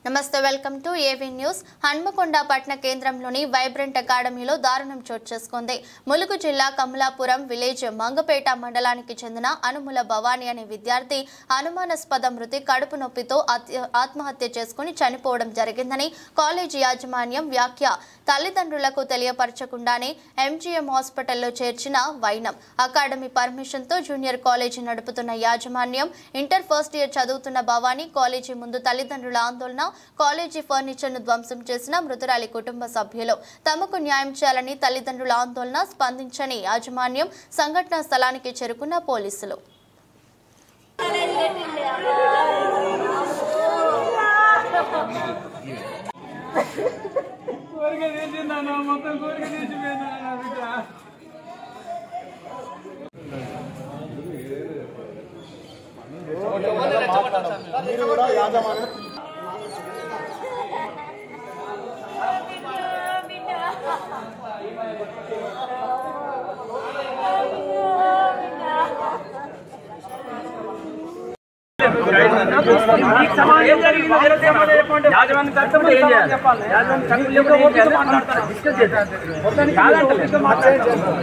నమస్తే welcome to AV news. Hanamkonda పట్టణ కేంద్రంలోని వైబ్రెంట్ అకాడమీలో దారుణం చోటు చేసుకుంది. ములుగు జిల్లా కమలాపురం విలేజ్ మంగపేట మండలానికి చెందిన అనుముల భవానీ అనే విద్యార్థి అనుమానాస్పద మృతి కడుపు నొప్పితో ఆత్మహత్య చేసుకుని చనిపోవడం జరిగిందని కాలేజీ యాజమాన్యం వ్యాఖ్య. తల్లిదండ్రులకు తెలియపరచకుండానే ఎంజీఎం హాస్పిటల్లో చేర్చిన వైనం. అకాడమీ పర్మిషన్ తో జూనియర్ కాలేజీ నడుపుతున్న యాజమాన్యం ఇంటర్ ఫస్ట్ ఇయర్ చదువుతున్న భవానీ కాలేజీ ముందు తల్లిదండ్రుల ఆందోళన, కాలేజీ ఫర్నిచర్ ను ధ్వంసం చేసిన మృతురాలి కుటుంబ సభ్యులు. తమకు న్యాయం చేయాలని తల్లిదండ్రుల ఆందోళన స్పందించని యాజమాన్యం సంఘటనా స్థలానికి చేరుకున్న పోలీసులు.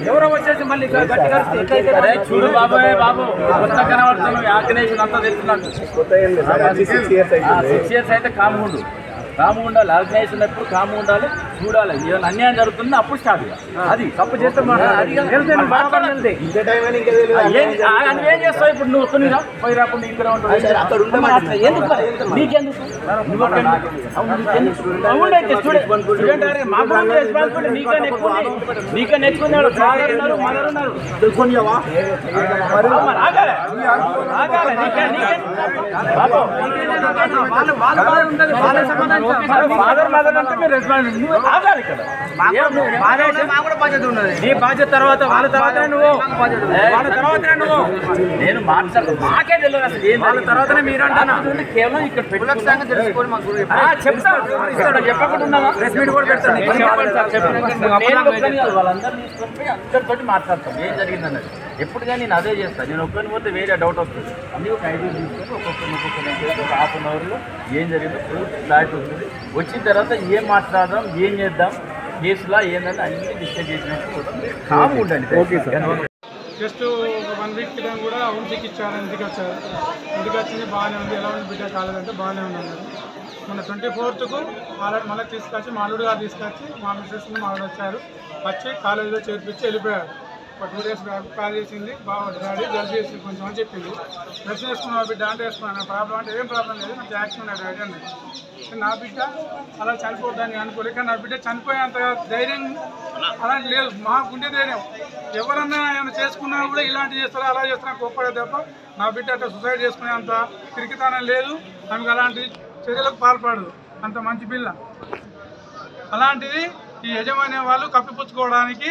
ఎవరో వచ్చేసి మళ్ళీ చూడు బాబాయ్ బాబు కొత్త కనబడుతున్నావు ఆర్గనైజేషన్ అంతా తెలుస్తున్నాడు. 6 years అయితే కాము ఉండాలి. ఆర్గనైజేషన్ ఎప్పుడు కాము ఉండాలి, చూడాలి. ఏదైనా అన్యాయం జరుగుతుంది అప్పుడు స్టార్ట్. అది తప్పు చేస్తే ఏం చేస్తావు ఇప్పుడు? నువ్వు వస్తున్నావు పోయి రాకుండా ఇక్కడ ఫాదర్ మదర్ అంటే మీరు రెస్పాన్సిబిలిటీ ఆగాలి. ఇక్కడ నీ బాధ్యత తర్వాత వాళ్ళ తర్వాత నువ్వు నేను మాట్లాడు మాకే తెలియదు అసలు ఏం వాళ్ళ తర్వాతనే మీరు అంటాను. కేవలం ఇక్కడ చెప్తాను చెప్పకుండా ప్రెస్ మీట్ కూడా పెడతాను. వాళ్ళందరూ తీసుకొని అందరితో మాట్లాడతాను ఏం జరిగిందన్నది. ఎప్పుడు కానీ నేను అదే చేస్తాను. నేను ఒక్కరిని పోతే వేరే డౌట్ వస్తుంది. అన్నీ ఒక 5 తీసుకొని ఒక్కొక్కరిని ఒక హాఫ్ అన్ అవర్లో ఏం జరిగిందో పూర్తి క్లారిటీ వస్తుంది. వచ్చిన తర్వాత ఏం మాట్లాడదాం, ఏం చేద్దాం, కేసులా ఏంటంటే అన్ని డిస్కస్ చేసినట్టు కాము ఉండండి. Okay sir. జస్ట్ 1 వీక్ క్రితం కూడా హోమ్సిక్ ఇచ్చారు. ఇంటికి వచ్చారు. ఇంటికి వచ్చింది బాగానే ఉంది. ఎలా ఉంది బిడ్డ కాలేదంటే బాగానే ఉంది అన్నారు. మన 24th మళ్ళీ తీసుకొచ్చి మా అల్లుడు గారు తీసుకొచ్చి మా మిస్సెస్ని మా వచ్చారు. వచ్చి కాలేజీలో చేర్పించి వెళ్ళిపోయారు. ఒక 2 days కాల్ చేసింది, బాగా డాడీ జల్దీ చేసి కొంచెం అని చెప్పింది. డ్రెస్ వేసుకున్నావు బిడ్డ అంటే వేసుకున్నాను. ప్రాబ్లం అంటే ఏం ప్రాబ్లం లేదు, నాకు యాక్షన్ ఉన్నాడు డాడీ అన్నది. నా బిడ్డ అలా చనిపోద్దని అనుకోలేక నా బిడ్డ చనిపోయేంత ధైర్యం అలాంటి లేదు. మాకుండే ధైర్యం. ఎవరన్నా ఏమైనా చేసుకున్నా కూడా ఇలాంటివి చేస్తారా అలా చేస్తారా కోప్పడే తప్ప నా బిడ్డ అట్లా సూసైడ్ చేసుకునే అంత తిరిగితనం లేదు. ఆమెకు అలాంటి చర్యలకు పాల్పడదు. అంత మంచి పిల్ల. అలాంటిది ఈ యజమాని వాళ్ళు కప్పిపుచ్చుకోవడానికి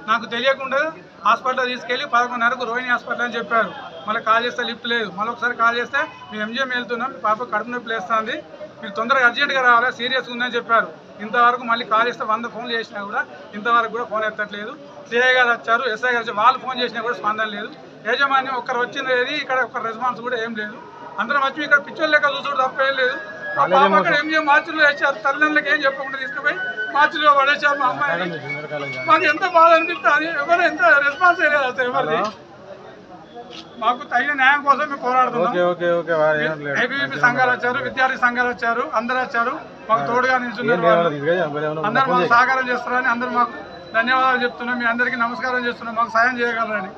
నాకు తెలియకుండా హాస్పిటల్ తీసుకెళ్ళి 11:30కు రోహిణి హాస్పిటల్ అని చెప్పారు. మళ్ళీ కాల్ చేస్తే లిఫ్ట్ లేదు. మళ్ళీ ఒకసారి కాల్ చేస్తే మేము ఎంజిఎం వెళ్తున్నాం, మీ పాప కడుపు నొప్పి లేస్తుంది, మీరు తొందరగా అర్జెంట్గా రావాలి, సీరియస్గా ఉందని చెప్పారు. ఇంతవరకు మళ్ళీ కాల్ చేస్తే 100 ఫోన్లు చేసినా కూడా ఇంతవరకు కూడా ఫోన్ ఎత్తట్లేదు. సిఐ గారు వచ్చారు, ఎస్ఐ గారు వచ్చారు, వాళ్ళు ఫోన్ చేసినా కూడా స్పందన లేదు. యాజమాన్యం ఒక్కరు వచ్చింది, ఇక్కడ ఒక్క రెస్పాన్స్ కూడా ఏం లేదు. అందరం వచ్చి ఇక్కడ పిక్చర్ లెక్క చూసుకుంటూ తప్పేం లేదు. మా పాప అక్కడ ఎంజిఎం మార్చిలో వేసారు. తల్లిదండ్రులకు ఏం చెప్పకుండా తీసుకుపోయి మార్చిలో పడేసారు. మా అమ్మాయిని మాకు ఎంత బాధ అనిపిస్తుంది. ఎవరు ఎంత రెస్పాన్స్ అయ్యలేదు అసలు ఎవరిది. మాకు తగిన న్యాయం కోసం మేము పోరాడుతున్నాం. ఏబీవీపీ సంఘాలు వచ్చారు, విద్యార్థి సంఘాలు వచ్చారు, అందరూ వచ్చారు. మాకు తోడుగా నిల్చున్నారు. అందరూ మాకు సహకారం చేస్తారని అందరూ మాకు ధన్యవాదాలు చెప్తున్నాం. మీ అందరికీ నమస్కారం చేస్తున్నాం. మాకు సాయం చేయగలరని.